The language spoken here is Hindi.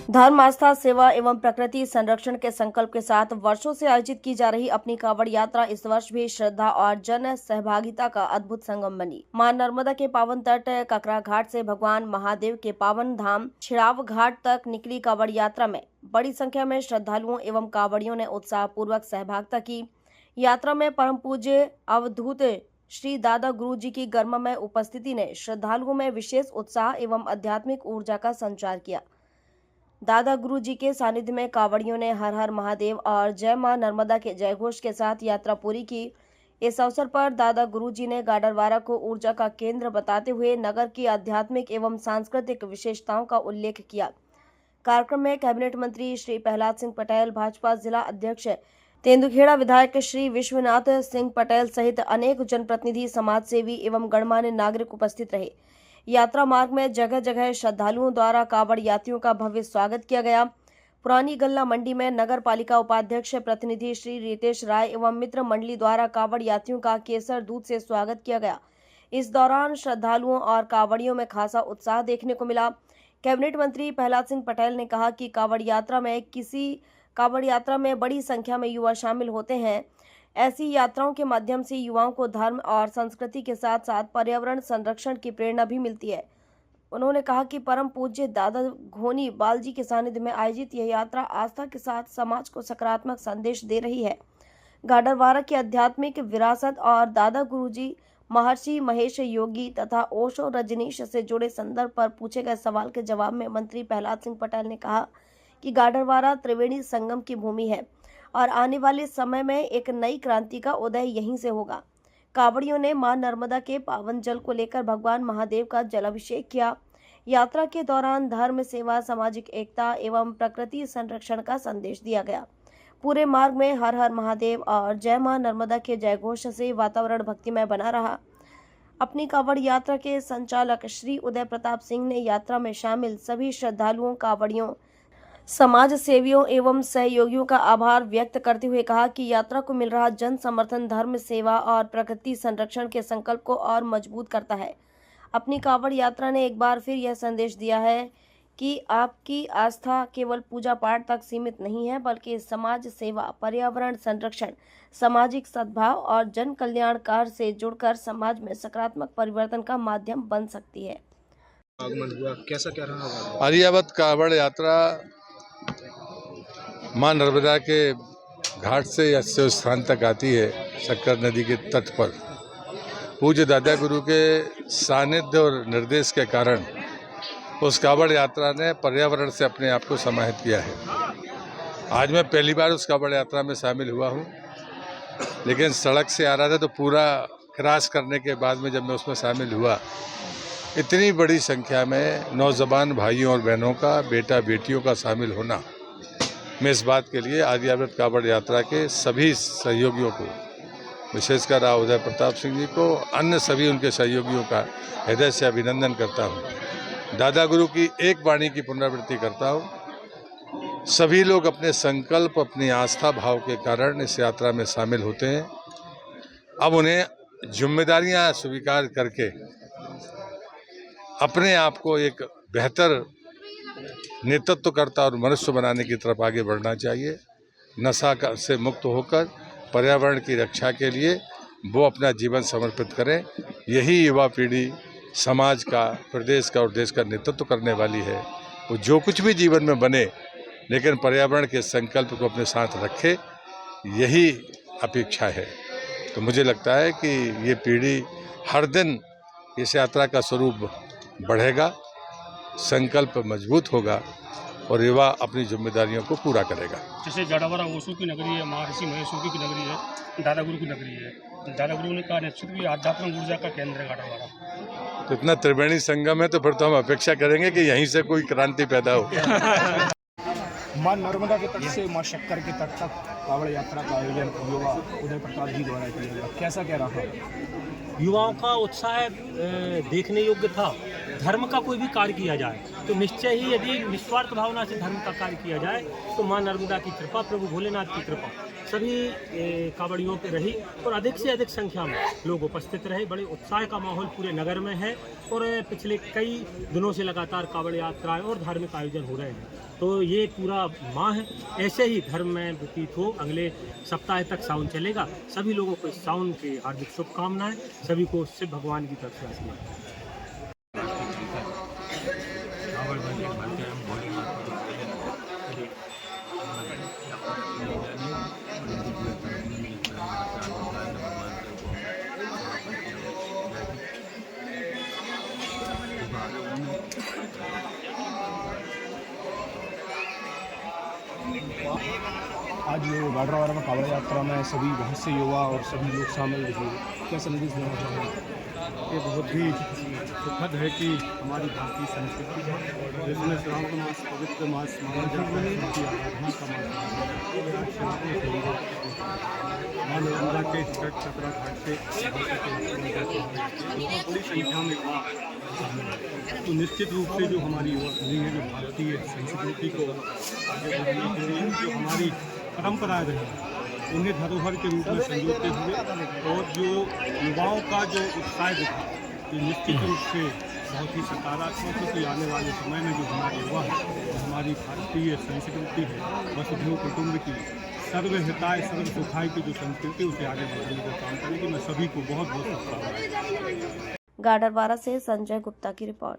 धर्म, आस्था, सेवा एवं प्रकृति संरक्षण के संकल्प के साथ वर्षों से आयोजित की जा रही अपनी कांवड़ यात्रा इस वर्ष भी श्रद्धा और जन सहभागिता का अद्भुत संगम बनी। मां नर्मदा के पावन तट ककरा घाट से भगवान महादेव के पावन धाम छिड़ाव घाट तक निकली कांवड़ यात्रा में बड़ी संख्या में श्रद्धालुओं एवं कांवड़ियों ने उत्साह पूर्वक सहभागिता की। यात्रा में परम पूज्य अवधूत श्री दादा गुरु जी की गर्ममय उपस्थिति ने श्रद्धालुओं में विशेष उत्साह एवं आध्यात्मिक ऊर्जा का संचार किया। दादा गुरु जी के सानिध्य में कांवड़ियों ने हर हर महादेव और जय मां नर्मदा के जयघोष के साथ यात्रा पूरी की। इस अवसर पर दादा गुरु जी ने गाडरवारा को ऊर्जा का केंद्र बताते हुए नगर की आध्यात्मिक एवं सांस्कृतिक विशेषताओं का उल्लेख किया। कार्यक्रम में कैबिनेट मंत्री श्री प्रहलाद सिंह पटेल, भाजपा जिला अध्यक्ष तेंदुखेड़ा, विधायक श्री विश्वनाथ सिंह पटेल सहित अनेक जनप्रतिनिधि, समाजसेवी एवं गणमान्य नागरिक उपस्थित रहे। यात्रा मार्ग में जगह जगह श्रद्धालुओं द्वारा कांवड़ यात्रियों का भव्य स्वागत किया गया। पुरानी गल्ला मंडी में नगर पालिका उपाध्यक्ष प्रतिनिधि श्री रितेश राय एवं मित्र मंडली द्वारा कांवड़ यात्रियों का केसर दूध से स्वागत किया गया। इस दौरान श्रद्धालुओं और कांवड़ियों में खासा उत्साह देखने को मिला। कैबिनेट मंत्री प्रहलाद सिंह पटेल ने कहा कि कांवड़ यात्रा में बड़ी संख्या में युवा शामिल होते हैं। ऐसी यात्राओं के माध्यम से युवाओं को धर्म और संस्कृति के साथ साथ पर्यावरण संरक्षण की प्रेरणा भी मिलती है। उन्होंने कहा कि परम पूज्य दादा घोनी बालजी के सानिध्य में आयोजित यह यात्रा आस्था के साथ समाज को सकारात्मक संदेश दे रही है। गाडरवारा की आध्यात्मिक विरासत और दादा गुरुजी, महर्षि महेश योगी तथा ओशो रजनीश से जुड़े संदर्भ पर पूछे गए सवाल के जवाब में मंत्री प्रहलाद सिंह पटेल ने कहा कि गाडरवारा त्रिवेणी संगम की भूमि है और आने वाले समय में एक नई क्रांति का उदय यहीं से होगा। कांवड़ियों ने मां नर्मदा के पावन जल को लेकर भगवान महादेव का जलाभिषेक किया। यात्रा के दौरान धर्म, सेवा, सामाजिक एकता एवं प्रकृति संरक्षण का संदेश दिया गया। पूरे मार्ग में हर हर महादेव और जय मां नर्मदा के जयघोष से वातावरण भक्तिमय बना रहा। अपनी कांवड़ यात्रा के संचालक श्री उदय प्रताप सिंह ने यात्रा में शामिल सभी श्रद्धालुओं, कांवड़ियों, समाज सेवियों एवं सहयोगियों का आभार व्यक्त करते हुए कहा कि यात्रा को मिल रहा जन समर्थन धर्म, सेवा और प्रकृति संरक्षण के संकल्प को और मजबूत करता है। अपनी कांवड़ यात्रा ने एक बार फिर यह संदेश दिया है कि आपकी आस्था केवल पूजा पाठ तक सीमित नहीं है, बल्कि समाज सेवा, पर्यावरण संरक्षण, सामाजिक सद्भाव और जन कल्याण कार्य से जुड़कर समाज में सकारात्मक परिवर्तन का माध्यम बन सकती है। आगमन हुआ, कैसा क्या रहा? आर्यावत कांवड़ यात्रा मां नर्मदा के घाट से या स्थान तक आती है। शक्कर नदी के तट पर पूज्य दादा गुरु के सानिध्य और निर्देश के कारण उस कांवड़ यात्रा ने पर्यावरण से अपने आप को समाहित किया है। आज मैं पहली बार उस कांवड़ यात्रा में शामिल हुआ हूँ, लेकिन सड़क से आ रहा था तो पूरा क्रॉस करने के बाद में जब मैं उसमें शामिल हुआ, इतनी बड़ी संख्या में नौजवान भाइयों और बहनों का, बेटा बेटियों का शामिल होना, मैं इस बात के लिए आर्यावत कांवड़ यात्रा के सभी सहयोगियों को, विशेषकर उदय प्रताप सिंह जी को, अन्य सभी उनके सहयोगियों का हृदय से अभिनंदन करता हूँ। दादा गुरु की एक वाणी की पुनरावृत्ति करता हूँ। सभी लोग अपने संकल्प, अपनी आस्था भाव के कारण इस यात्रा में शामिल होते हैं। अब उन्हें जिम्मेदारियां स्वीकार करके अपने आप को एक बेहतर नेतृत्वकर्ता और मनुष्य बनाने की तरफ आगे बढ़ना चाहिए। नशा से मुक्त होकर पर्यावरण की रक्षा के लिए वो अपना जीवन समर्पित करें। यही युवा पीढ़ी समाज का, प्रदेश का और देश का नेतृत्व करने वाली है। वो जो कुछ भी जीवन में बने, लेकिन पर्यावरण के संकल्प को अपने साथ रखे, यही अपेक्षा है। तो मुझे लगता है कि ये पीढ़ी हर दिन इस यात्रा का स्वरूप बढ़ेगा, संकल्प मजबूत होगा और युवा अपनी जिम्मेदारियों को पूरा करेगा। जैसे गाडरवारा ओशो की नगरी है, महर्षि महेश योगी की नगरी है, दादा गुरु की नगरी है। दादा गुरु ने कहा निश्चित भी आध्यात्मिक ऊर्जा का केंद्र है गाडरवारा। तो इतना त्रिवेणी संगम है, तो फिर तो हम अपेक्षा करेंगे कि यहीं से कोई क्रांति पैदा हो। मां नर्मदा के तट से मां शक्कर के तट तक कांवड़ यात्रा का आयोजन युवा उदय प्रताप जी द्वारा किया गया, कैसा क्या रहा? युवाओं का उत्साह देखने योग्य था। धर्म का कोई भी कार्य किया जाए तो निश्चय ही यदि निस्वार्थ भावना से धर्म का कार्य किया जाए तो माँ नर्मदा की कृपा, प्रभु भोलेनाथ की कृपा सभी कांवड़ियों पे रही और अधिक से अधिक संख्या में लोग उपस्थित रहे। बड़े उत्साह का माहौल पूरे नगर में है और पिछले कई दिनों से लगातार कांवड़ यात्राएं और धार्मिक आयोजन हो रहे हैं। तो ये पूरा माह ऐसे ही धर्म में व्यतीत हो। अगले सप्ताह तक सावन चलेगा। सभी लोगों को इस सावन की हार्दिक शुभकामनाएं। सभी को शिव भगवान की तरफ से आशीर्वाद। आज गाडरवाड़ा में कावड़ यात्रा में सभी बहुत से युवा और सभी लोग शामिल हुए, क्या संदेश देना चाहेंगे? ये बहुत ही सुखद है कि हमारी भारतीय संस्कृति है जिसमें श्रावण मास पवित्र मास माना जाता है, उनकी आराधना का मास माँ नर्मदा के तट चक्रा घाट से बड़ी संख्या में युवा तो निश्चित रूप से जो हमारी युवा पीढ़ी है, जो भारतीय संस्कृति को आगे बढ़ाने के लिए जो हमारी परंपराएं रही उन्हें धरोहर के रूप में संजोते हुए और जो युवाओं का जो उत्साह दिखा ये निश्चित रूप से बहुत ही सकारात्मक है कि आने वाले समय में जो हमारे युवा है, जो हमारी भारतीय संस्कृति है, वसुधैव कुटुंब की सर्वहिताय सर्व सुखाय की जो संस्कृति उसे आगे बढ़ाने का काम करेगी। मैं सभी को बहुत बहुत शुभकामनाएं। गाडरवाड़ा से संजय गुप्ता की रिपोर्ट।